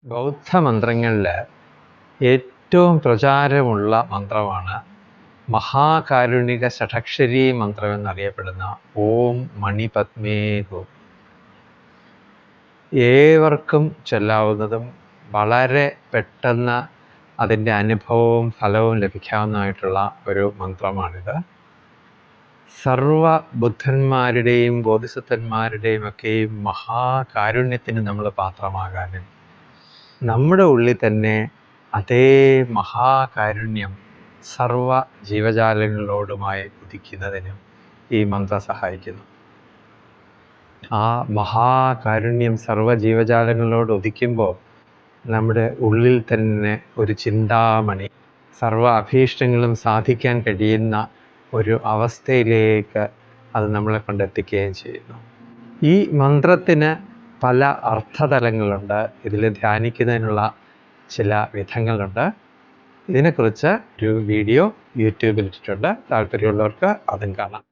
ബൗദ്ധമന്ത്രങ്ങളിൽ ഏറ്റവും പ്രചാരമുള്ള മന്ത്രമാണ് മഹാകാരുണിക ഷഠക്ഷരീ മന്ത്രം എന്നറിയപ്പെടുന്ന ഓം മണിപത്മേ ഹും. ഏവർക്കും ചൊല്ലാവുന്നതും വളരെ പെട്ടെന്ന് അതിൻ്റെ അനുഭവവും ഫലവും ലഭിക്കാവുന്നതായിട്ടുള്ള ഒരു മന്ത്രമാണിത്. സർവ ബുദ്ധന്മാരുടെയും ബോധിസത്വന്മാരുടെയും ഒക്കെയും മഹാകാരുണ്യത്തിന് നമ്മൾ പാത്രമാകാനും നമ്മുടെ ഉള്ളിൽ തന്നെ അതേ മഹാകാരുണ്യം സർവ ജീവജാലങ്ങളോടുമായി ഉദിക്കുന്നതിനും ഈ മന്ത്രം സഹായിക്കുന്നു. ആ മഹാകാരുണ്യം സർവ ജീവജാലങ്ങളോട് ഉദിക്കുമ്പോൾ നമ്മുടെ ഉള്ളിൽ തന്നെ ഒരു ചിന്താമണി സർവ അഭീഷ്ടങ്ങളും സാധിക്കാൻ കഴിയുന്ന ഒരു അവസ്ഥയിലേക്ക് അത് നമ്മളെ കൊണ്ടെത്തിക്കുകയും ചെയ്യുന്നു. ഈ മന്ത്രത്തിന് പല അർത്ഥതലങ്ങളുണ്ട്. ഇതിൽ ധ്യാനിക്കുന്നതിനുള്ള ചില വിധങ്ങളുണ്ട്. ഇതിനെക്കുറിച്ച് ഒരു വീഡിയോ യൂട്യൂബിൽ ഇട്ടിട്ടുണ്ട്. താല്പര്യമുള്ളവർക്ക് അതും കാണാം.